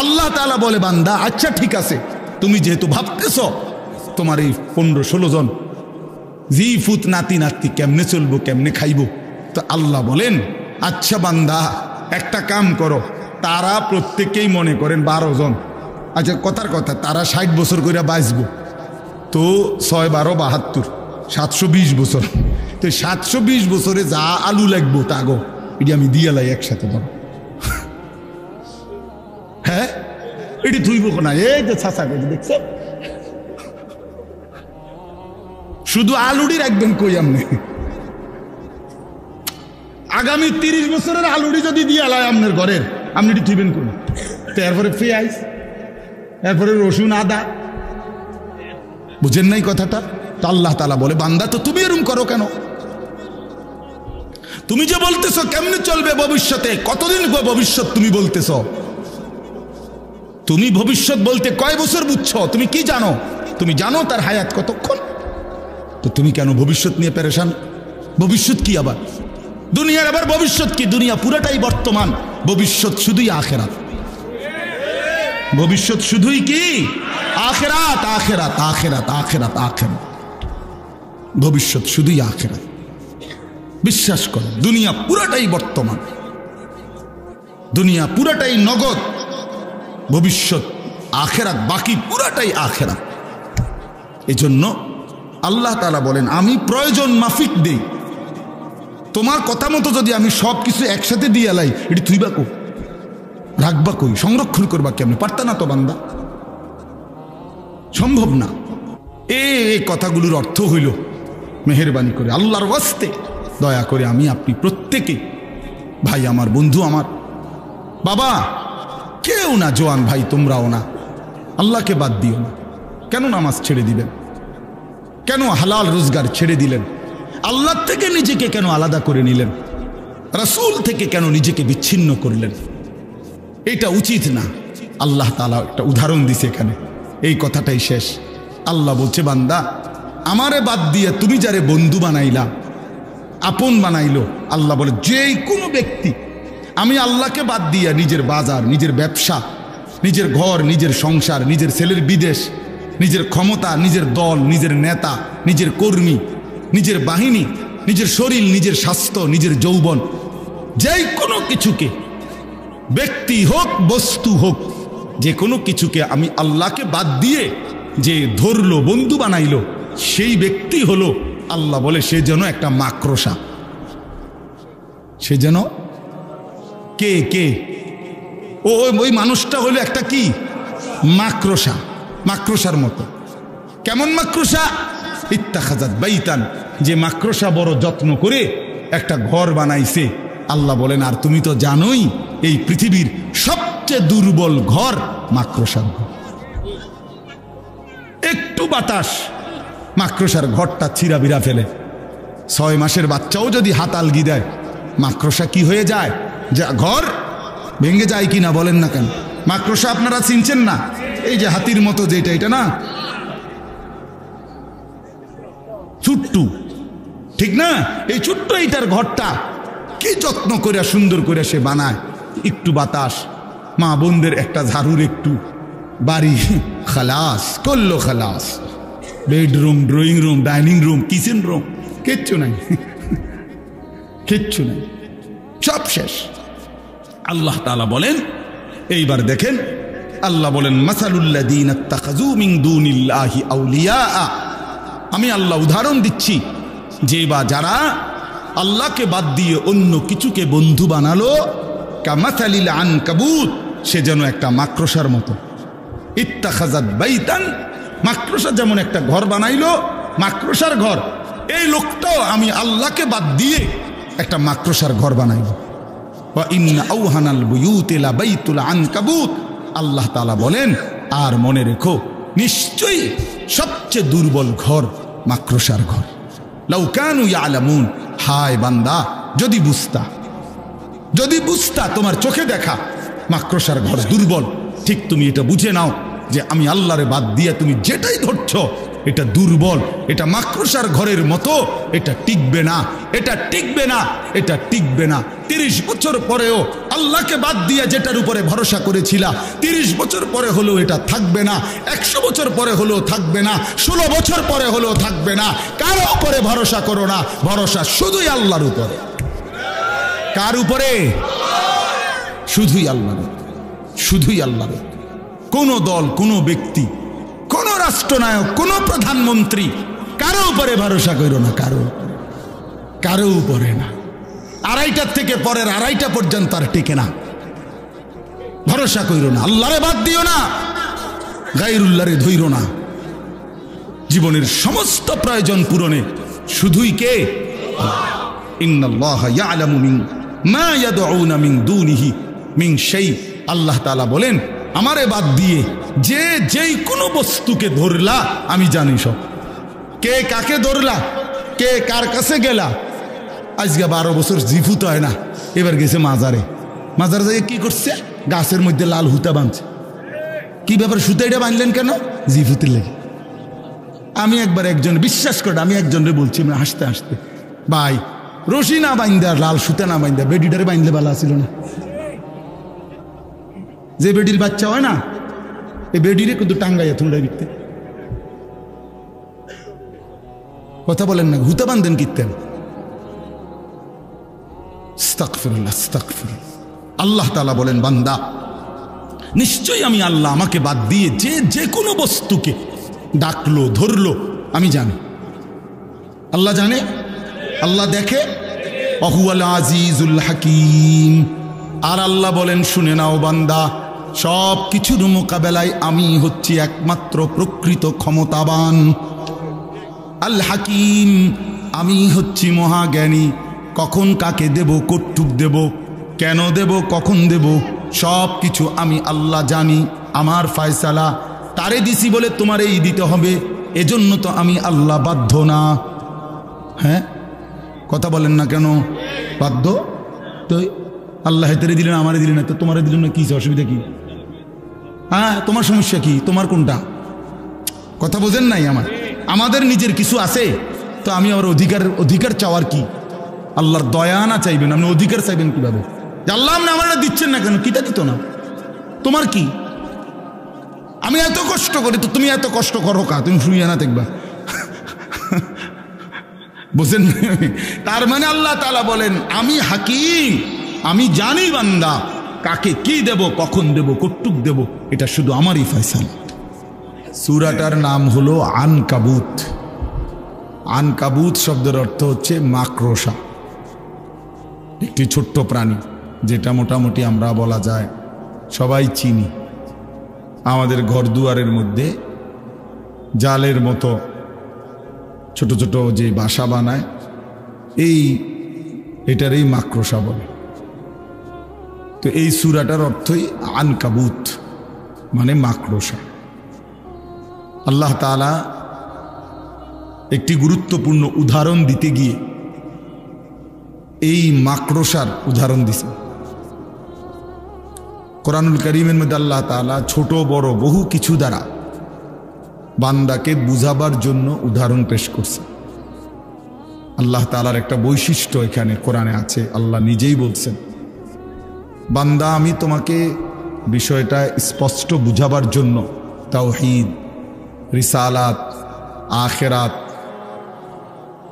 আল্লাহ তাআলা বলে বান্দা আচ্ছা ঠিক আছে, তুমি যেহেতু ভাবতেছ তোমার এই 15-16 জন জি ফুত নাতি নাতি কেমনে চলবো কেমনে খাইবো, তো আল্লাহ বলেন আচ্ছা বান্দা একটা কাম করো, তারা প্রত্যেকেই মনে করেন 12 জন, আচ্ছা কথার কথা তারা 60 বছর করে বাঁচবো, তো 6-12-72 720 বছর, তো 720 বছরে যা আলু লাগবো তাগো এটি আমি দিয়ে লাই একসাথে ধরো। হ্যাঁ এটি ধুইব না, এই যে ছাঁচা করে দেখছো, শুধু আলুডি রাখবেন কই আমনে, আগামী 30 বছরের আলুডি যদি দিয়ে লাই আপনার ঘরের, আপনি এটি ধুইবেন কোন, তারপরে পেঁয়াজ, এরপরে রসুন আদা, বুঝেন নাই কথাটা? তো আল্লাহ তাআলা বলে বান্দা তো তুমি এরকম করো কেন? তুমি যে বলতেছো কেমনে চলবে ভবিষ্যতে, কতদিন ভবিষ্যৎ তুমি বলতেছ, তুমি ভবিষ্যৎ বলতে কয় বছর বুঝছো? তুমি কি জানো? তুমি জানো তার হায়াত কতক্ষণ? তো তুমি কেন ভবিষ্যৎ নিয়ে পেরেশান? ভবিষ্যৎ কি আবার? দুনিয়ার আবার ভবিষ্যৎ কি? দুনিয়া পুরাটাই বর্তমান, ভবিষ্যৎ শুধুই আখিরাত। ভবিষ্যৎ শুধুই কি? আখিরাত, আখিরাত, আখিরাত, আখিরাত, আখিরাত। ভবিষ্যৎ শুধুই আখিরাত। বিশ্বাস করো দুনিয়া পুরাটাই বর্তমান, দুনিয়া পুরাটাই নগদ, ভবিষ্যৎ আখিরাত, বাকি পুরাটাই আখিরাত। এজন্য আল্লাহ তাআলা বলেন আমি প্রয়োজন মাফিক দেই, তোমার কথা মতো যদি আমি সব কিছু একসাথে দিয়ে এলাই, এটি থুইবা কই, রাখবা কই, সংরক্ষণ করবা কেমনে? পারতা না তো বান্দা, সম্ভব না। এই কথাগুলোর অর্থ হইল মেহেরবানি করে আল্লাহর ওয়াস্তে দয়া করে আমি আপনি প্রত্যেকে, ভাই আমার, বন্ধু আমার, বাবা কেউ না, জোয়ান ভাই তোমরাও না, আল্লাহকে বাদ দিও না। কেন নামাজ ছেড়ে দিবেন? কেন হালাল রোজগার ছেড়ে দিলেন? আল্লাহ থেকে নিজেকে কেন আলাদা করে নিলেন? রাসূল থেকে কেন নিজেকে বিচ্ছিন্ন করলেন? এটা উচিত না। আল্লাহ তাআলা একটা উদাহরণ দিছে এখানে, এই কথাটাই শেষ। আল্লাহ বলছে বান্দা আমারে বাদ দিয়ে তুমি যারে বন্ধু বানাইলা, আপন বানাইলো, আল্লাহ বলে যেই কোনো ব্যক্তি আমি আল্লাহকে বাদ দিয়া নিজের বাজার, নিজের ব্যবসা, নিজের ঘর, নিজের সংসার, নিজের ছেলের বিদেশ, নিজের ক্ষমতা, নিজের দল, নিজের নেতা, নিজের কর্মী, নিজের বাহিনী, নিজের শরীর, নিজের স্বাস্থ্য, নিজের যৌবন, যেই কোনো কিছুকে, ব্যক্তি হোক বস্তু হোক, যে কোনো কিছুকে আমি আল্লাহকে বাদ দিয়ে যে ধরলো, বন্ধু বানাইলো, সেই ব্যক্তি হলো, আল্লাহ বলে সে যেন একটা মাকড়সা। সে যেন কে কে ওই মানুষটা হলো একটা কি মাকড়সা, মাকড়সার মতো। কেমন মাকড়সা? ইত্তাখাযাত বাইতান, যে মাকড়সা বড় যত্ন করে একটা ঘর বানাইছে। আল্লাহ বলেন আর তুমি তো জানোই এই পৃথিবীর সবচেয়ে দুর্বল ঘর মাকড়সার ঘর। একটু বাতাস মাকড়সার ঘরটা ছিঁড়াবিড়া ফেলে। 6 মাসের বাচ্চাও যদি হাত আলগি দেয়, মাকড়সা কি হয়ে যায়? যা ঘর ভেঙে যায় কিনা বলেন না কেন? মাকড়সা আপনারা চিনছেন না? এই যে হাতির মতো যেটা, এটা না ছোট্ট, ঠিক না? এই ছোট্ট এইটার ঘরটা কি যত্ন করে সুন্দর করে সে বানায়। একটু বাতাস, মা বোনদের একটা ঝাড়ুর একটু বাড়ি, খালাস করলো, খালাস। Bedroom, drawing room, dining room, kitchen room, কিচ্ছু নাই, কিচ্ছু নাই, সব শেষ। আল্লাহ তাআলা বলেন, এইবার দেখেন আল্লাহ বলেন মাসালুল্লাযীনা ইত্তাখাযু মিন দুনিল্লাহি আউলিয়া, আমি আল্লাহ উদাহরণ দিচ্ছি যে বা যারা আল্লাহকে বাদ দিয়ে অন্য কিছুকে বন্ধু বানালো, কামাসালিল আনকাবুত, সে যেন একটা মাকড়সার মতো। ইত্তাখাযাত বাইতান, মাকড়সা যেমন একটা ঘর বানাইলো, মাকড়সার ঘর। এই লোকটাও আমি আল্লাহকে বাদ দিয়ে একটা মাকড়সার ঘর বানাইল। ওয়া ইন্না আওহানাল বুয়ুতি লা বাইতুল আনকাবুত, আল্লাহ তাআলা বলেন আর মনে রেখো নিশ্চয়ই সবচেয়ে দুর্বল ঘর মাকড়সার ঘর। লাউ কানু ইয়ালামুন, হায় বান্দা যদি বুঝতা, যদি বুঝতা, তোমার চোখে দেখা মাকড়সার ঘর দুর্বল, ঠিক তুমি এটা বুঝে নাও যে আমি আল্লাহরে বাদ দিয়ে তুমি যেটাই ধরছো এটা দুর্বল, এটা মাকড়সার ঘরের মতো, এটা টিকবে না, এটা টিকবে না, এটা টিকবে না। 30 বছর পরেও আল্লাহকে বাদ দিয়ে যেটার উপরে ভরসা করেছিলা, 30 বছর পরে হলেও এটা থাকবে না, 100 বছর পরে হলেও থাকবে না, 16 বছর পরে হলেও থাকবে না। কারো উপরে ভরসা করো না, ভরসা শুধুই আল্লাহর উপরে। কার উপরে? শুধুই আল্লাহর উপরে, শুধুই আল্লাহর উপরে। কোন দল, কোন ব্যক্তি, কোন রাষ্ট্রনায়ক, কোন প্রধানমন্ত্রী, কারো উপরে ভরসা করো না, কারো উপরে না। 2:30 থেকে পরের 2:30 পর্যন্ত আর টিকে না। ভরসা করো না, আল্লাহরে বাদ দিও না, গায়রুল্লাহরে ধইরো না। জীবনের সমস্ত প্রয়োজন পূরণে শুধুই কে? ইন্নাল্লাহা ইয়ালামু মা ইয়াদউনা মিন দুনিহি মিন শাই। আল্লাহ তাআলা বলেন, আমারে বাদ দিয়ে যে যেই কোনো বস্তুকে ধরলা আমি জানি সব। কে কাকে ধরলা, কে কার কাছে গেলা। আজকে 12 বছর জিফুত হয় না, এবার গেছে মাজারে। মাজারে যাই কি করছে? গাছের মধ্যে লাল হুতা বাঁধছে। কি ব্যাপার, সুতাইটা বাঁধলেন কেন? জিফুতের লেগে। আমি একবার একজন, বিশ্বাস করে আমি একজনরে বলছি হাসতে হাসতে, ভাই রশি না বাইন্দা, লাল সুতা না বাইন্দা বেডিটারে বাইন্দলে ভালো ছিল না? যে বেডির বাচ্চা হয় না, এই বেডিরে কিন্তু টাঙ্গাইয়া থুন্ডাই বিকতে। কথা বলেন না, হুতা বান্ধেন কিতেন। আস্তাগফিরুল্লাহ, আস্তাগফিরুল্লাহ। আল্লাহ তাআলা বলেন, বান্দা নিশ্চয়ই আমি আল্লাহ, আমাকে বাদ দিয়ে যে যে কোনো বস্তুকে ডাকলো ধরলো আমি জানি। আল্লাহ জানে, আল্লাহ দেখে। ওয়াহুয়াল আজিজুল হাকিম। আর আল্লাহ বলেন, শুনে নাও বান্দা, সব কিছুর মোকাবেলায় আমি হচ্ছি একমাত্র প্রকৃত ক্ষমতাবান। আল হাকিম, আমি হচ্ছি মহাজ্ঞানী। কখন কাকে দেব, কটুক দেব, কেন দেব, কখন দেব, সব কিছু আমি আল্লাহ জানি। আমার ফয়সালা তারে দিছি বলে তোমার এই দিতে হবে, এজন্য তো আমি আল্লাহ বাধ্য না। হ্যাঁ, কথা বলেন না কেন? বাধ্য তো। আল্লাহ হেতেরে দিলেন, আমারে দিলেন না, তো তোমারে দিলেন না, কি অসুবিধা কি? হ্যাঁ, তোমার সমস্যা কি? তোমার কোনটা? কথা বোঝেন নাই? আমাদের নিজের কিছু আছে তো আমি আমার অধিকার চাওয়ার কি? আল্লাহর দয়া না চাইবেন, আপনি অধিকার চাইবেন কিভাবে? আল্লাহ আপনি আমার দিচ্ছেন না কেন? কিটা দিত না? তোমার কি? আমি এত কষ্ট করি তো তুমি এত কষ্ট করো কা? তুমি শুনিয়া না দেখবা। বুঝেন? তার মানে আল্লাহ তাআলা বলেন, আমি হাকিম, আমি জানি বান্দা কাকে কি দেব, কখন দেব, কটুক দেব, এটা শুধু আমারই ফয়সালা। সূরাটার নাম হলো আনকাবুত। আনকাবুত শব্দের অর্থ হচ্ছে মাকড়সা, একটি ছোট্ট প্রাণী যেটা মোটামুটি আমরা বলা যায় সবাই চিনি। আমাদের ঘর দুয়ারের মধ্যে জালের মতো ছোট ছোট যে বাসা বানায়, এটারই মাকড়সা বলে। তো এই সূরাটার অর্থই আনকাবুত, মানে মাকড়সা। আল্লাহ তাআলা একটি গুরুত্বপূর্ণ উদাহরণ দিতে গিয়ে এই মাকড়সার উদাহরণ দিয়েছেন। কোরআনুল কারীমের মধ্যে আল্লাহ তাআলা ছোট বড় বহু কিছু দ্বারা বান্দাকে বুঝাবার জন্য উদাহরণ পেশ করছে। আল্লাহ তাআলার একটা বৈশিষ্ট্য এখানে কোরআনে আছে। আল্লাহ নিজেই বলছেন, বান্দা আমি তোমাকে বিষয়টা স্পষ্ট বুঝাবার জন্য তাওহীদ, রিসালাত, আখিরাত,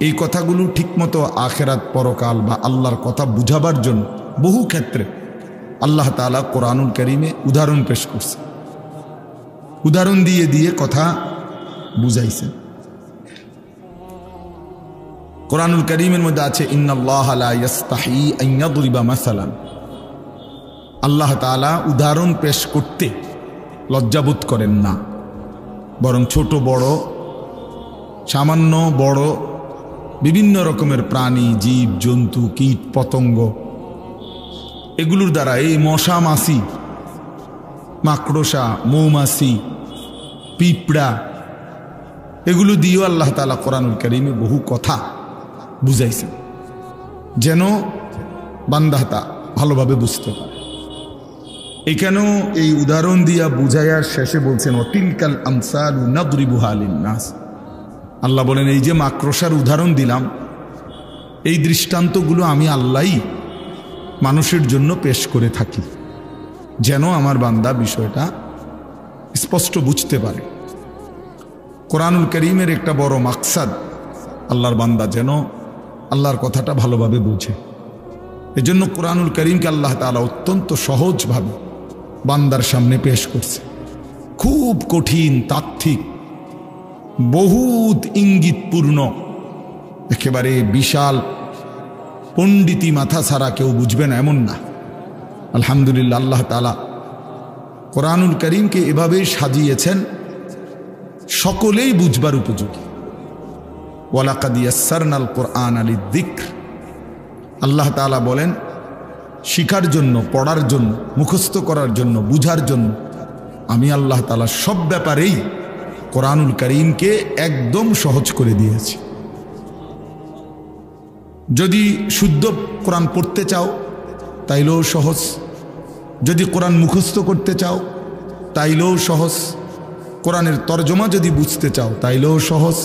এই কথাগুলো ঠিকমতো আখিরাত, পরকাল বা আল্লাহর কথা বুঝাবার জন্য বহু ক্ষেত্রে আল্লাহ তাআলা কোরআনুল কারীমে উদাহরণ পেশ করছে। উদাহরণ দিয়ে দিয়ে কথা বুঝাইছে। কোরআনুল কারীমের মধ্যে আছে, ইন্নাল্লাহা লা ইয়াস্তাহি আন ইয়াদরিবা মাসালান। আল্লাহ তাআলা উদাহরণ পেশ করতে লজ্জাবোধ করেন না, বরং ছোট বড়, সামান্য বড় বিভিন্ন রকমের প্রাণী, জীব জন্তু, কীট পতঙ্গ, এগুলোর দ্বারা, এই মশা মাছি, মাকড়সা, মৌমাছি, পিঁপড়া, এগুলো দিয়েও আল্লাহ তাআলা কোরআনুল কারীমে বহু কথা বুঝাইছেন, যেন বান্দা তা ভালোভাবে বুঝতে পারে। এখানেও এই উদাহরণ দিয়া বুঝাইয়ার শেষে বলছেন, ওয়াতিলকাল আমসালু নাদরিবুহা লিন্নাস। আল্লাহ বলেন, এই যে মাকড়সার উদাহরণ দিলাম, এই দৃষ্টান্তগুলো আমি আল্লাহই মানুষের জন্য পেশ করে থাকি, যেন আমার বান্দা বিষয়টা স্পষ্ট বুঝতে পারে। কোরআনুল কারীমের একটা বড় মাকসাদ আল্লাহর বান্দা যেন আল্লাহর কথাটা ভালোভাবে বুঝে। এজন্য কোরআনুল কারীমকে আল্লাহ তাআলা অত্যন্ত সহজভাবে বান্দার সামনে পেশ করছে। খুব কঠিন, তাত্ত্বিক, বহুত ইঙ্গিতপূর্ণ, একেবারে বিশাল পণ্ডিতি মাথা ছাড়া কেউ বুঝবে না এমন না। আলহামদুলিল্লাহ, আল্লাহ তাআলা কোরআনুল কারীমকে এভাবেই সাজিয়েছেন সকলেই বুঝবার উপযোগী। ওয়ালাকাদ ইয়াসসারনাল কুরআনা লিযিকর। আল্লাহ তাআলা বলেন শিখার জন্য, পড়ার জন্য, মুখস্থ করার জন্য, বুঝার জন্য আমি আল্লাহ তাআলা সব ব্যাপারেই কোরআনুল কারীমকে একদম সহজ করে দিয়েছি। যদি শুদ্ধ কোরআন পড়তে চাও তাইলেও সহজ, যদি কোরআন মুখস্থ করতে চাও তাইলেও সহজ, কোরআনের তরজমা যদি বুঝতে চাও তাইলেও সহজ,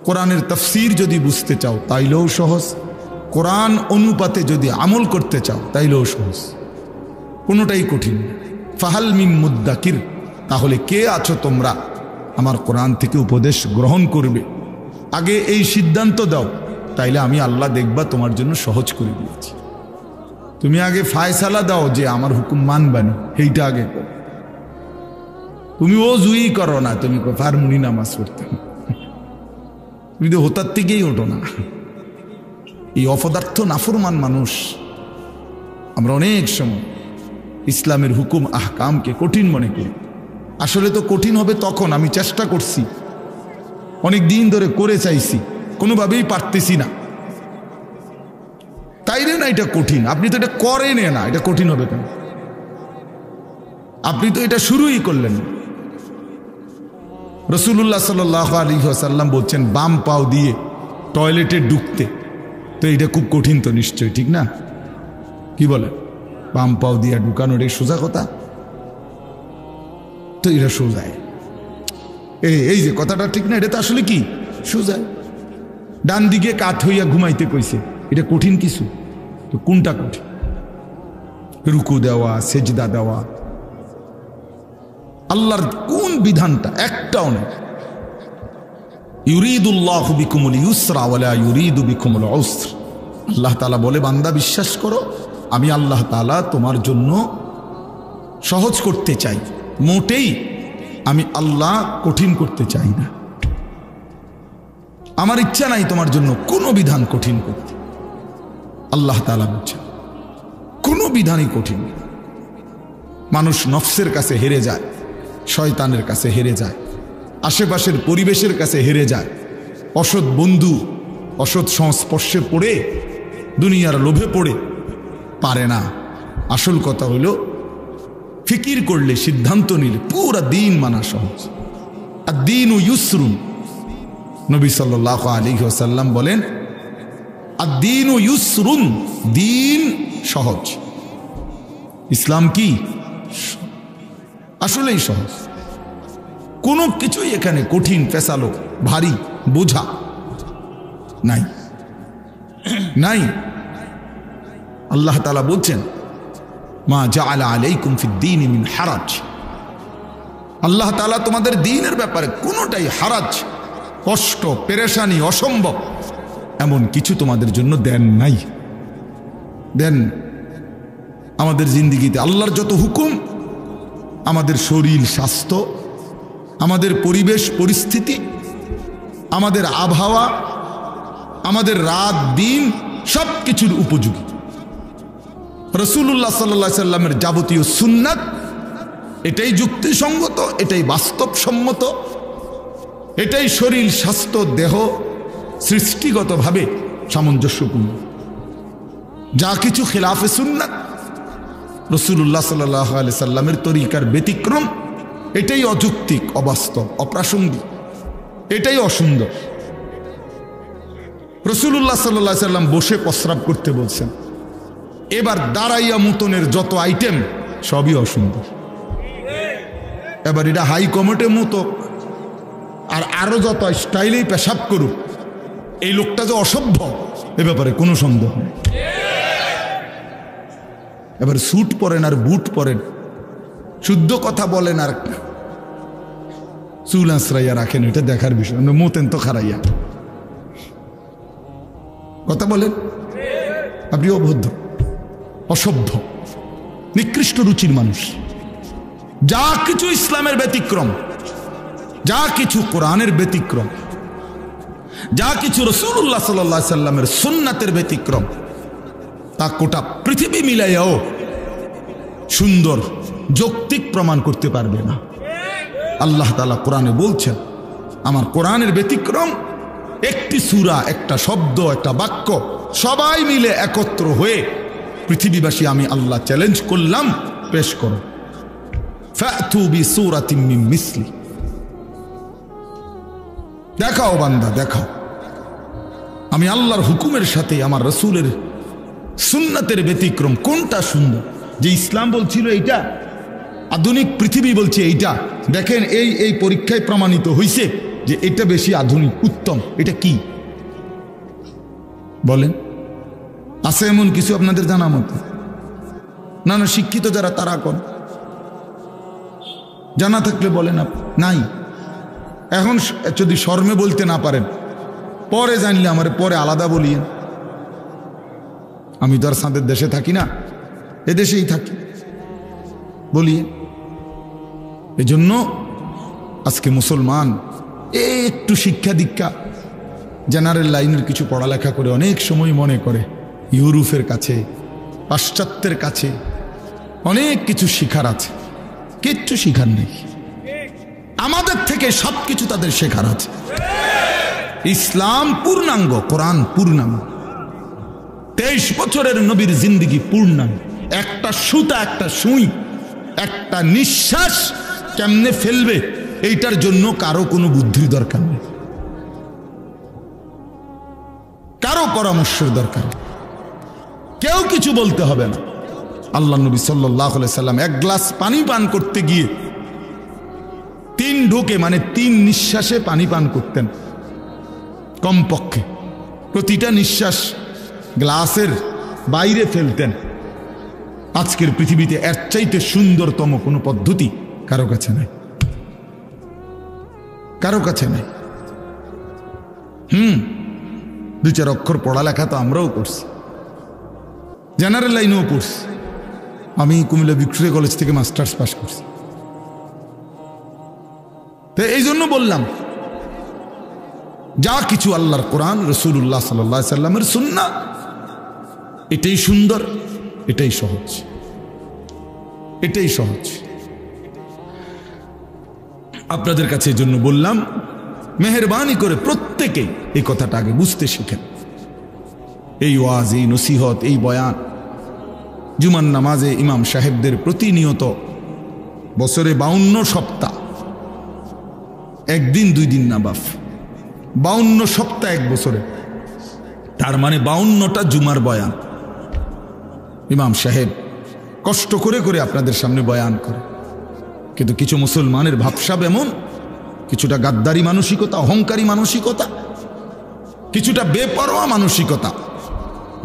কোরআনের তাফসীর যদি বুঝতে চাও তাইলেও সহজ, কোরআন অনুপাতে যদি আমল করতে চাও তাইলেও সহজ, কোনোটাই কঠিন। ফাহাল মিন মুদ্দাকির, তাহলে কে আছো তোমরা আমার কোরআন থেকে উপদেশ গ্রহণ করবে? আগে এই সিদ্ধান্ত দাও, তাইলে আমি আল্লাহ দেখবা তোমার জন্য সহজ করে দিয়েছি। তুমি আগে ফায়সালা দাও যে আমার হুকুম মানবানি, এইটা আগে করো। তুমি ওযুই করো না, তুমি ফারমুনি নামাজ পড়তে, তুমি তো হোতার থেকেই ওঠো না। এই অপদার্থ নাফরমান মানুষ আমরা অনেক সময় ইসলামের হুকুম আহকামকে কঠিন মনে করি। আসলে তো কঠিন হবে তখন, আমি চেষ্টা করছি, অনেক দিন ধরে করে চাইছি, কোনোভাবেই পারতেছি না, তাইলে না এটা কঠিন। আপনি তো এটা করেন না, এটা কঠিন হবে কেন? আপনি তো এটা শুরুই করলেন। রাসূলুল্লাহ সাল্লাল্লাহু আলাইহি ওয়াসাল্লাম বলছেন বাম পাও দিয়ে টয়লেটে ঢুকতে, তো এটা খুব কঠিন তো নিশ্চয়ই, ঠিক না? কি বলে বাম পাও দিয়ে ঢুকানো, এটা সোজা কথা? তো এটা সোজায়, এই যে কথাটা ঠিক না, এটা তো আসলে কি সোজায়। ডান দিকে কাত হইয়া ঘুমাইতে কইছে, এটা কঠিন কিছু? তো কোনটা কঠিন? রুকু দেওয়া, সেজদা দেওয়া, আল্লাহর কোন বিধানটা একটাও নেই। ইউরিদুল্লাহু বিকুমুল ইউসরা ওয়ালা ইউরিদু বিকুমুল উসর। আল্লাহ তাআলা বলে বান্দা বিশ্বাস করো, আমি আল্লাহ তাআলা তোমার জন্য সহজ করতে চাই, মোটেই আমি আল্লাহ কঠিন করতে চাই না। আমার ইচ্ছা নাই তোমার জন্য কোনো বিধান কঠিন করতে। আল্লাহ তাআলা বলছেন কোনো বিধানই কঠিন। মানুষ নফসের কাছে হেরে যায়, শয়তানের কাছে হেরে যায়, আশেপাশের পরিবেশের কাছে হেরে যায়, অসৎ বন্ধু, অসৎ সংস্পর্শে পড়ে, দুনিয়ার লোভে পড়ে পারে না। আসল কথা হইল ফিকির করলে, সিদ্ধান্ত নিলে পুরা দিন মানা সহজ। আর দিন ও ইউসরুন, নবী সাল্লাল্লাহু আলাইহি ওয়াসাল্লাম বলেন আদ-দীন ও ইউসরুন, দিন সহজ। ইসলাম কি আসলেই সহজ, কোনো কিছুই এখানে কঠিন, পেশালো, ভারী, বোঝা নাই নাই। আল্লাহ তাআলা বলছেন মা জাআলা আলাইকুম ফিদ-দীনি মিন হারাজ। আল্লাহ তাআলা তোমাদের দ্বীনের ব্যাপারে কোনোটাই হারাজ, কষ্ট, পেরেশানি, অসম্ভব এমন কিছু তোমাদের জন্য দেন নাই, দেন। আমাদের জিন্দেগিতে আল্লাহর যত হুকুম, আমাদের শরীর স্বাস্থ্য, আমাদের পরিবেশ পরিস্থিতি, আমাদের আবহাওয়া, আমাদের রাত দিন সব কিছুর উপযোগী। রাসূলুল্লাহ সাল্লাল্লাহু আলাইহি সাল্লামের যাবতীয় সুন্নাত এটাই যুক্তিসঙ্গত, এটাই বাস্তবসম্মত, এটাই শরীর স্বাস্থ্য দেহ সৃষ্টিগতভাবে সামঞ্জস্যপূর্ণ। যা কিছু খেলাফে সুন্নাত, রাসূলুল্লাহ সাল্লাল্লাহু আলাইহি সাল্লামের তরিকার ব্যতিক্রম, এটাই অযৌক্তিক, অবাস্তব, অপ্রাসঙ্গিক, এটাই অসুন্দর। রাসূলুল্লাহ সাল্লাল্লাহু আলাইহি সাল্লাম বসে প্রস্রাব করতে বলছেন, এবার দাঁড়াইয়া মুতনের যত আইটেম সবই অসুন্দর। এবার এটা হাই কমোটে মুতক আর আরো যত স্টাইলেই পেশাব করুক, এই লোকটা যে অসভ্য এ ব্যাপারে কোনো সন্দেহ নেই। এবার স্যুট পরেন আর বুট পরেন, শুদ্ধ কথা বলেন আর চুল আঁচড়াইয়া রাখেন, এটা দেখার বিষয়। মোতেন তো খারাইয়া কথা বলেন, আপনি অভদ্র, অসভ্য, নিকৃষ্ট রুচির মানুষ। যা কিছু ইসলামের ব্যতিক্রম, যা কিছু কোরআনের ব্যতিক্রম, যা কিছু রাসূলুল্লাহ সাল্লাল্লাহু আলাইহি সাল্লামের সুন্নাতের ব্যতিক্রম, তা গোটা পৃথিবী মিলাইয়াও সুন্দর যৌক্তিক প্রমাণ করতে পারবে না। আল্লাহ তাআলা কোরআনে বলছেন, আমার কোরআনের ব্যতিক্রম একটি সূরা, একটা শব্দ, একটা বাক্য, সবাই মিলে একত্র হয়ে পৃথিবীবাসী আমি আল্লাহ চ্যালেঞ্জ করলাম, পেশ করো, ফাতু বিসূরাতিন মিন মিসলি, দেখাও বান্দা দেখাও, আমি আল্লাহর হুকুমের সাথে আমার রাসূলের সুন্নাতের ব্যতিক্রম কোনটা সুন্দর। যে ইসলাম বলছিল এইটা, আধুনিক পৃথিবী বলছে এইটা, দেখেন এই পরীক্ষায় প্রমাণিত হয়েছে যে এটা বেশি আধুনিক, উত্তম। এটা কি বলেন? আছে এমন কিছু আপনাদের জানা মতো? না না, শিক্ষিত যারা তারা কোন জানা থাকলে বলেন। নাই, এখন যদি শর্মে বলতে না পারেন, পরে জানলে আমার পরে আলাদা বলিয়েন। আমি তো আর সাঁদের দেশে থাকি না, এদেশেই থাকি, বলিয়ে। এজন্য আজকে মুসলমান একটু শিক্ষা দীক্ষা, জেনারেল লাইনের কিছু পড়ালেখা করে অনেক সময় মনে করে ইউরোপের কাছে, পাশ্চাত্যের কাছে অনেক কিছু শিখার আছে। কিচ্ছু শিখার নেই, আমাদের থেকে সবকিছু তাদের শেখার আছে। ইসলাম পূর্ণাঙ্গ, কোরআন পূর্ণাঙ্গ, 23 বছরের নবীর জিন্দেগি পূর্ণাঙ্গ। একটা সুতা, একটা সুই, একটা নিঃশ্বাস কেমনে ফেলবে এইটার জন্য কারো কোনো বুদ্ধির দরকার নেই, কারো পরামর্শের দরকার, কেউ কিছু বলতে হবে না। আল্লাহ নবী সাল্লাল্লাহু আলাইহি সাল্লাম এক গ্লাস পানি পান করতে গিয়ে 3 ঢোকে মানে 3 নিঃশ্বাসে পানি পান করতেন কমপক্ষে। প্রতিটা নিঃশ্বাস গ্লাসের বাইরে ফেলতেন। আজকের পৃথিবীতে এর চাইতে সুন্দরতম কোনো পদ্ধতি কারো কাছে নাই, কারো কাছে নাই। 2-4 অক্ষর পড়ালেখা তো আমরাও করছি, জেনারেল লাইনেও পড়ছি। আমি কুমিল্লা ভিক্টোরিয়া কলেজ থেকে মাস্টার্স পাস করছি। তো এই জন্য বললাম, যা কিছু আল্লাহর কোরআন, রাসূলুল্লাহ সাল্লাল্লাহু আলাইহি সাল্লামের সুন্নাহ, এটাই সুন্দর, এটাই সহজ, এটাই সহজ। আপনাদের কাছে এই জন্য বললাম, মেহেরবানি করে প্রত্যেকেই এই কথাটা আগে বুঝতে শিখেন। এই ওয়াজ, এই নসিহত, এই বয়ান, জুমার নামাজে ইমাম সাহেবদের প্রতিনিয়ত বছরে 52 সপ্তাহ, একদিন 2 দিন না বাফ, 52 সপ্তাহ এক বছরে, তার মানে 52টা জুমার বয়ান ইমাম সাহেব কষ্ট করে করে আপনাদের সামনে বয়ান করে। কিন্তু কিছু মুসলমানের ভাবসাব এমন, কিছুটা গাদ্দারি মানসিকতা, অহংকারী মানসিকতা, কিছুটা বেপরোয়া মানসিকতা,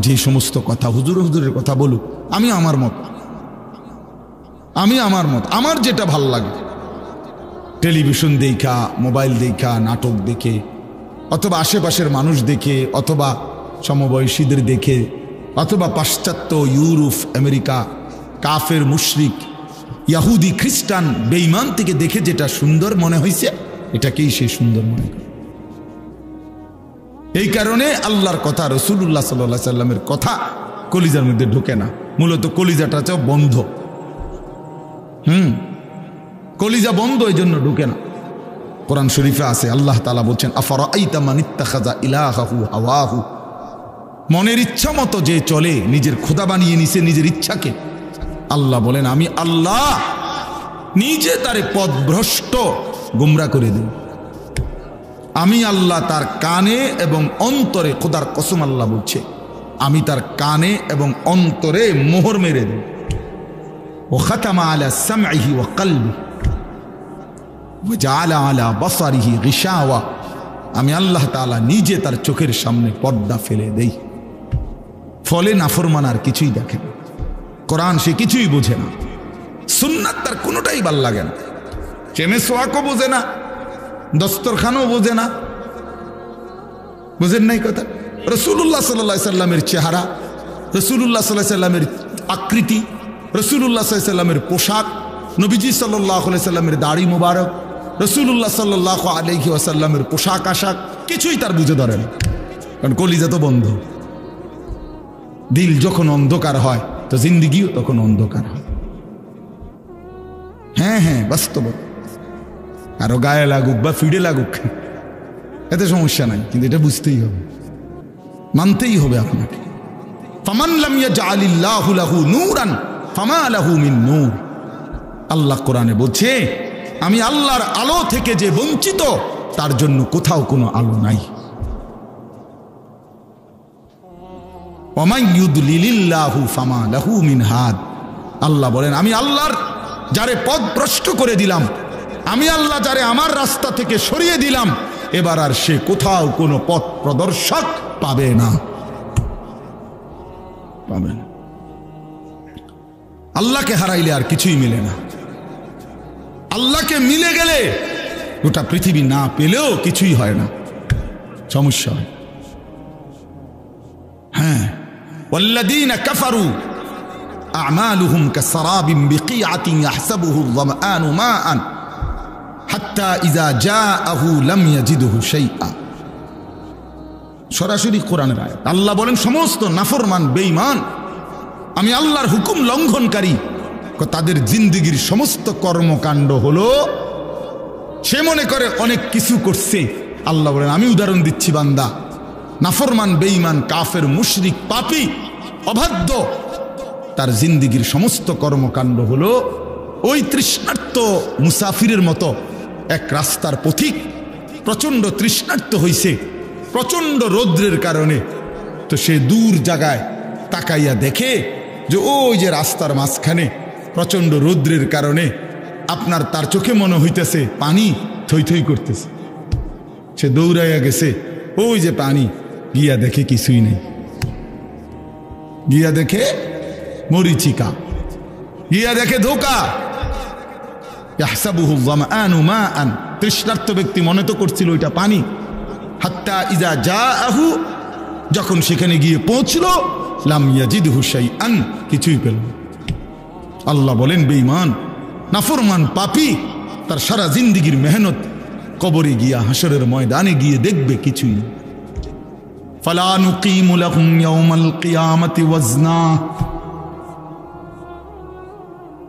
যে সমস্ত কথা হুজুরের কথা বলুক, আমি আমার মত, আমার যেটা ভাল লাগে, টেলিভিশন দেখা, মোবাইল দেখা, নাটক দেখে, অথবা আশেপাশের মানুষ দেখে, অথবা সমবয়সীদের দেখে, অথবা পাশ্চাত্য, ইউরোপ, আমেরিকা, কাফের, মুশরিক, ইয়াহুদি, খ্রিস্টান, বেঈমান থেকে দেখে যেটা সুন্দর মনে হয়েছে, এটাকেই সে সুন্দর মনে করে। এই কারণে আল্লাহর কথা, রাসূলুল্লাহ সাল্লাল্লাহু আলাইহি সাল্লামের কথা কলিজার মধ্যে ঢোকে না। মূলত কলিজাটা চাও বন্ধ, কলিজা বন্ধ, এই জন্য ঢুকে না। কোরআন শরীফে আছে, আল্লাহ তাআলা বলছেন, আফারাআইতা মান ইত্তাখাযা ইলাহাহু হাওয়াহু, মনের ইচ্ছা মতো যে চলে, নিজের খোদা বানিয়ে নিছে নিজের ইচ্ছাকে। আল্লাহ বলেন, আমি আল্লাহ নিজে তারে পথভ্রষ্ট, গুমরা করে দেব। আমি আল্লাহ তার কানে এবং অন্তরে, খোদার কসম আল্লাহ বলছে, আমি তার কানে এবং অন্তরে মোহর মেরে দেব। ও খাতামা আলা সামঈহি ওয়া কলবি ওয়া জাআলা আলা বসারিহি গিশাওয়া, আমি আল্লাহ তাআলা নিজে তার চোখের সামনে পর্দা ফেলে দেই। ফলে নাফরমান আর কিছুই দেখে না, কোরআন সে কিছুই বোঝে না, সুন্নাত তার কোনোটাই ভাল লাগে না, সে মেসওয়াকও বোঝে না, দস্তরখানও বোঝে না। বুঝেন নাই কথা? রাসূলুল্লাহ সাল্লাল্লাহু আলাইহি সাল্লামের চেহারা, রাসূলুল্লাহ সাল্লাল্লাহু আলাইহি সাল্লামের আকৃতি, রাসূলুল্লাহ সাল্লাল্লাহু আলাইহি সাল্লামের পোশাক, নবীজি সাল্লাল্লাহু আলাইহি সাল্লামের দাড়ি মোবারক, রাসূলুল্লাহ সাল্লাল্লাহু আলাইহি ওয়াসাল্লামের পোশাক আশাক কিছুই তার বুঝে ধরে না, কারণ কলিজা তো বন্ধ। দিল যখন অন্ধকার হয় তো জিন্দিগিও তখন অন্ধকার হয়। হ্যাঁ হ্যাঁ, বাস্তব। আরো গায়ে লাগুক বা ফিডে লাগুক এতে সমস্যা নাই, কিন্তু এটা বুঝতেই হবে, মানতেই হবে আপনাকে। ফামান লাম ইয়াজআলিল্লাহু লাহু নূরান ফামা লাহু মিন নূর। আল্লাহ কোরআনে বলছে, আমি আল্লাহর আলো থেকে যে বঞ্চিত তার জন্য কোথাও কোনো আলো নাই। ওয়া ইউদলিলিল্লাহু ফামা লাহু মিন হাদ। আল্লাহ বলেন, আমি আল্লাহর যারে পথ ভ্রষ্ট করে দিলাম, আমি আল্লাহ যারে আমার রাস্তা থেকে সরিয়ে দিলাম, এবার আর সে কোথাও কোনো পথ প্রদর্শক পাবে না, পাবে না। আল্লাহকে হারাইলে আর কিছুই মিলে না। আল্লাহকে মিলে গেলে গোটা পৃথিবী না পেলেও কিছুই হয় না, সমস্যা হয়। হ্যাঁ, ওয়াল্লাযীনা কাফারু আ'মালুহুম কাসরাবিন বিকিআতিন ইয়াহসাবুহু আয-যামআনু মাআন হাত্তা ইযা জাআহু লাম ইয়াজিদহু শাইআ। সরাসরি কোরআনের আয়াত। আল্লাহ বলেন, সমস্ত নাফরমান বেঈমান, আমি আল্লাহর হুকুম লঙ্ঘনকারী, তাদের জিন্দেগির সমস্ত কর্মকাণ্ড হলো, সে মনে করে অনেক কিছু করছে। আল্লাহ বলেন, আমি উদাহরণ দিচ্ছি বান্দা, নাফরমান বেঈমান কাফের মুশরিক পাপী অবাধ্য, তার জিন্দেগির সমস্ত কর্মকাণ্ড হলো ওই তৃষ্ণার্ত মুসাফিরের মতো। এক রাস্তার পথিক প্রচণ্ড তৃষ্ণার্ত হইছে প্রচণ্ড রৌদ্রের কারণে, তো সে দূর জায়গায় তাকাইয়া দেখে যে ওই যে রাস্তার মাঝখানে প্রচণ্ড রৌদ্রের কারণে আপনার তার চোখে মনে হইতেছে পানি থই থই করতেছে। সে দৌড়াইয়া গেছে, ওই যে পানি, গিয়া দেখে কিছুই নেই, গিয়া দেখে মরিচিকা, গিয়া দেখে ধোকা। ইয়াহসাবুহু যামআনু মাআন, তৃষ্ণার্ত ব্যক্তি মনে তো করছিল ওইটা পানি। হাত্তা ইযা জাআহু, যখন সেখানে গিয়ে পৌঁছলো, লাম ইয়াজিদহু শাইআন, কিছুই পেল না। আল্লাহ বলেন, বেঈমান নাফরমান পাপী তার সারা জিন্দেগির মেহনত কবরে গিয়া হাসরের ময়দানে গিয়ে দেখবে কিছুই না। ফালা নুকিমু লাহুম ইয়াওমাল কিয়ামাতি ওয়াজনা।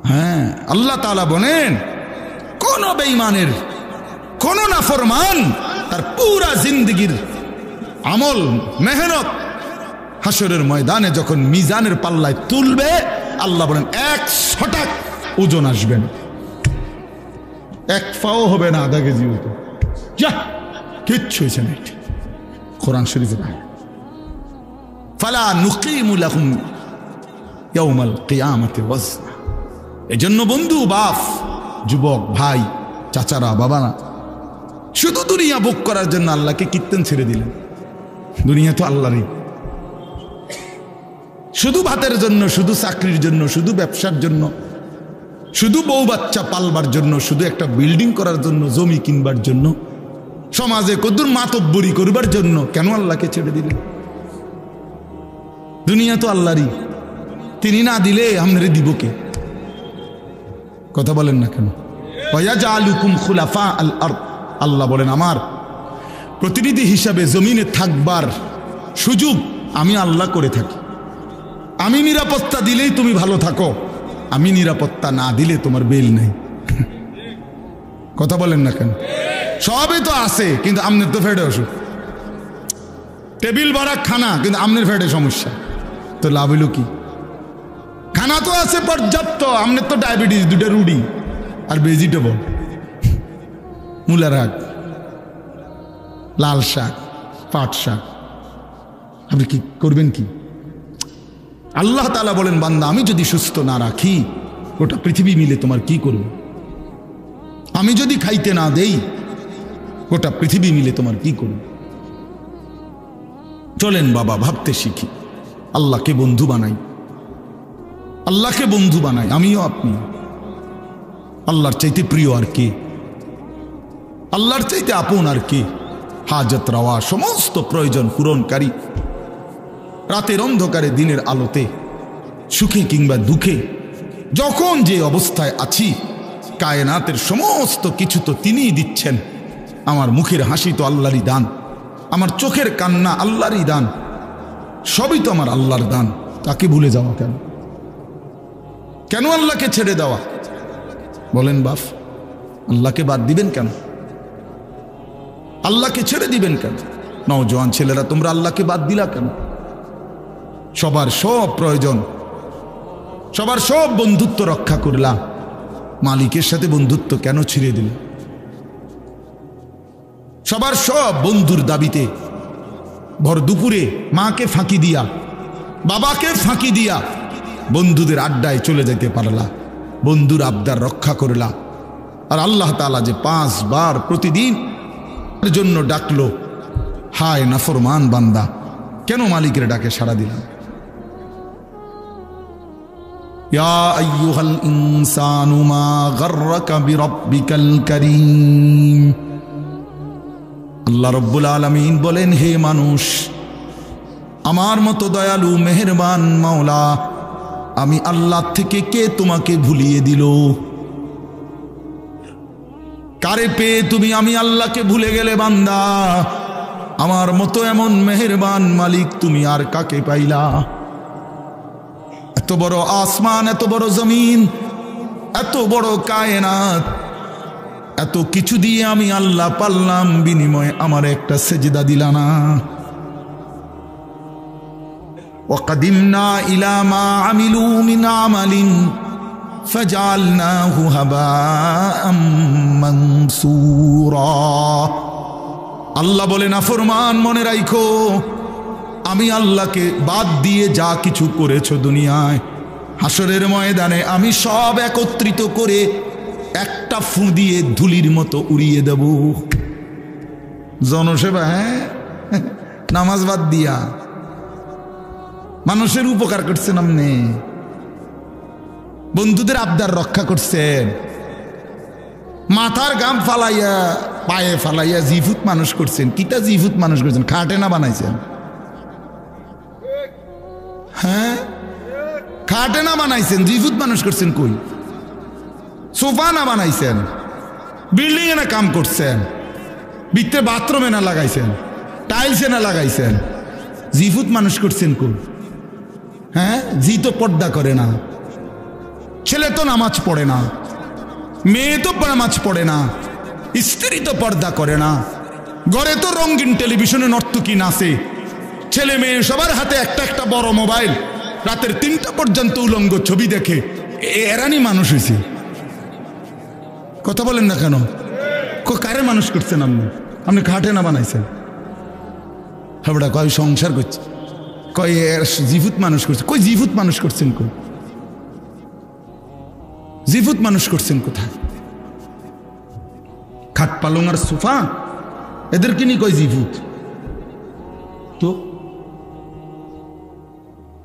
হ্যাঁ, আল্লাহ তাআলা বলেন, কোন বেঈমানের, কোন নাফরমান তার পুরা জিন্দেগির আমল মেহনত হাসরের ময়দানে যখন মিজানের পাল্লায় তুলবে, আল্লাহ বলেন 100 ওজন আসবে না, 1 পাও হবে না, আধা কেজি হতো, যা কিচ্ছু হয়েছে না। কোরআন শরীফের আয়াত। ফালা নুকিমু লাহুম ইয়াওমাল কিয়ামাতি ওয়াজনা। এজন্য বন্ধু, বাপ, যুবক, ভাই, চাচারা, বাবারা, শুধু দুনিয়া ভোগ করার জন্য আল্লাহকে কীর্তন ছেড়ে দিলেন। দুনিয়া তো আল্লাহরই। শুধু ভাতের জন্য, শুধু চাকরির জন্য, শুধু ব্যবসার জন্য, শুধু বউ বাচ্চা পালবার জন্য, শুধু একটা বিল্ডিং করার জন্য, জমি কিনবার জন্য, সমাজে কদ্দুর মাতব্বরি করবার জন্য কেন আল্লাহকে ছেড়ে দিলেন? দুনিয়া তো আল্লাহরই, তিনি না দিলে আমরে দিব কে? কথা বলেন না কেন? ওয়ায়াজআলুকুম খুলাফা আল আরদ। আল্লাহ বলেন, আমার প্রতিনিধি হিসাবে জমিনে থাকবার সুযোগ আমি আল্লাহ করে থাকি। আমি নিরাপত্তা দিলেই তুমি ভালো থাকো, আমি নিরাপত্তা না দিলে তোমার বেল নাই। কথা বলেন না কেন? সবই তো আছে, কিন্তু আমনের তো ফেটে অসুখ। টেবিল ভরা খানা, কিন্তু আমনের ফেটে সমস্যা, তো লাভ হইল কি? খানা তো আছে পর্যাপ্ত, আমনের তো ডায়াবেটিস, 2টা রুটি আর ভেজিটেবল, মূলার শাক, লাল শাক, পাট শাক, আপনি কি করবেন? কি আল্লাহ তাআলা বলেন, বান্দা আমি যদি সুস্থ না রাখি, গোটা পৃথিবী মিলে তোমার কি করবে? আমি যদি খাইতে না দেই, গোটা পৃথিবী মিলে তোমার কি করবে? চলেন বাবা, ভাবতে শিখি, আল্লাহকে বন্ধু বানাই, আল্লাহকে বন্ধু বানাই। আমিও আপনি আল্লাহর চাইতে প্রিয় আর কে? আল্লাহর চাইতে আপন আর কে? হাজত রাওয়া, সমস্ত প্রয়োজন পূরণকারী, রাতের অন্ধকারে দিনের আলোতে, সুখে কিংবা দুঃখে, যখন যে অবস্থায় আছি, কায়নাতের সমস্ত কিছু তো তিনিই দিচ্ছেন। আমার মুখের হাসি তো আল্লাহরই দান, আমার চোখের কান্না আল্লাহরই দান, সবই তো আমার আল্লাহর দান। তাকে ভুলে যাওয়া কেন? কেন আল্লাহকে ছেড়ে দেওয়া? বলেন বাপ, আল্লাহকে বাদ দিবেন কেন? আল্লাহকে ছেড়ে দিবেন কেন? নওজোয়ান ছেলেরা, তোমরা আল্লাহকে বাদ দিলা কেন? সবার সব প্রয়োজন, সবার সব বন্ধুত্ব রক্ষা করলা, মালিকের সাথে বন্ধুত্ব কেন ছিঁড়ে দিলে? সবার সব বন্ধুর দাবিতে ভর দুপুরে মাকে ফাঁকি দিয়া, বাবাকে ফাঁকি দিয়া বন্ধুদের আড্ডায় চলে যেতে পারলা, বন্ধুর আবদার রক্ষা করলা। আর আল্লাহ তাআলা যে 5 বার প্রতিদিন জন্য ডাকলো, হায় নাফরমান বান্দা, কেন মালিকের ডাকে সাড়া দিলাম? ইয়া আইয়ুহাল ইনসানু মা গাররাকা বিরাব্বিকাল কারীম। আল্লাহ রাব্বুল আলামিন বলেন, হে মানুষ, আমার মতো দয়ালু মেহেরবান মাওলা আমি আল্লাহ থেকে কে তোমাকে ভুলিয়ে দিল? কারে পেয়ে তুমি আমি আল্লাহকে ভুলে গেলে বান্দা? আমার মতো এমন মেহেরবান মালিক তুমি আর কাকে পাইলা? এত বড় আসমান, এত বড় জমিন, এত বড় কায়নাত, এত কিছু দিয়ে আমি আল্লাহ পারলাম, বিনিময়ে আমার একটা সেজদা দিলা না। وقدمنا إلى ما عملوا من عمل فجعلناه هباء منثورا। আল্লাহ বলে, নাফরমান মনে রাখো, আমি আল্লাহকে বাদ দিয়ে যা কিছু করেছো দুনিয়ায়, হাসরের ময়দানে আমি সব একত্রিত করে একটা ফু দিয়ে ধুলির মতো উড়িয়ে দেব। জনসেবা, হ্যাঁ, নামাজ বাদ দিয়া মানুষের উপকার করছেন, আপনি বন্ধুদের আবদার রক্ষা করছেন, মাথার গাম ফালাইয়া পায়ে ফালাইয়া জিফুত মানুষ করছেন। কিটা জিফুত মানুষ করছেন? খাটে না বানাইছেন? হ্যাঁ, খাটে না বানাইছেন, জিফুত মানুষ করছেন। কই সোফা না বানাইছেন, বিল্ডিং এ না কাম করছেন, ভিতরে বাথরুমে না লাগাইছেন, টাইলসে না লাগাইছেন, জিফুত মানুষ করছেন। কই? হ্যাঁ, জি তো পর্দা করে না, ছেলে তো নামাজ পড়ে না, মেয়ে তো নামাজ পড়ে না, স্ত্রী তো পর্দা করে না, ঘরে তো রঙিন টেলিভিশনে নর্তকী নাচে, ছেলে মেয়ে সবার হাতে একটা একটা বড় মোবাইল, রাতের 3টা পর্যন্ত উলঙ্গ ছবি দেখে। এরানি মানুষ হয়েছে? কথা বলেন না কেন? কারে মানুষ করছেন আপনি? আপনি খাটে না বানাইছেন? হাবড়া কয় সংসার করছে, কয় জিভুত মানুষ করছে। কই জিভুত মানুষ করছেন? কই জিভুত মানুষ করছেন? কোথায়? খাট পালং আর সোফা এদেরকে নিয়ে কয় জিভুত? তো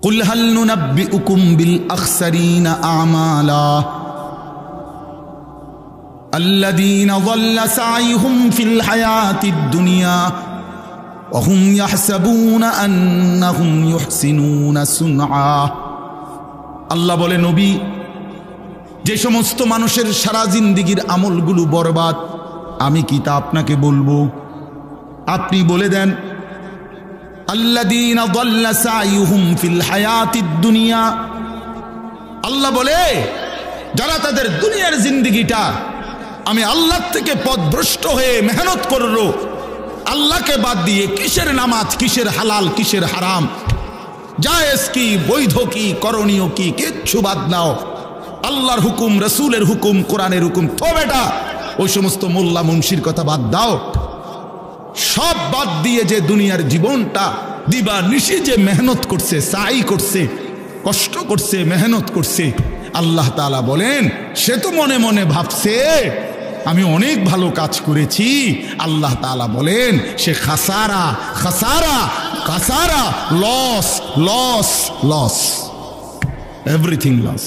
কুল হাল নুনাব্বিউকুম বিল আখসারিনা আমালা আল্লাযীনা যাল্লা সাইহুম ফিল হায়াতিদ দুনিয়া ওয়া হুম ইয়াহসাবুনা আন্নাহুম ইউহসিনুনা সুনআ। আল্লাহ বলে, নবী, যে সমস্ত মানুষের সারা জিন্দেগীর আমলগুলো বরবাদ, আমি কি তা আপনাকে বলবো? আপনি বলে দেন, আল্লাযীনা যাল্লা সাইহুম ফিল হায়াতিদ দুনিয়া। আল্লাহ বলে, যারা তাদের দুনিয়ার জিন্দেগিটা আমি আল্লাহ থেকে পথভ্রষ্ট হয়ে মেহনত করলো, আল্লাহকে বাদ দিয়ে কিসের নামাজ, কিসের হালাল, কিসের হারাম, জায়েজ কি, বৈধ কি, করণীয় কি, কিচ্ছু বাদ নাও, আল্লাহর হুকুম, রসুলের হুকুম, কোরআনের হুকুম, তো বেটা ওই সমস্ত মোল্লা মুন্সির কথা বাদ দাও। সব বাদ দিয়ে যে দুনিয়ার জীবনটা দিবা নিশি যে মেহনত করছে, সাই করছে, কষ্ট করছে, মেহনত করছে, আল্লাহ তাআলা বলেন, সে তো মনে মনে ভাবছে আমি অনেক ভালো কাজ করেছি, আল্লাহ তাআলা বলেন সে খাসারা খাসারা খাসারা, loss loss loss, everything loss.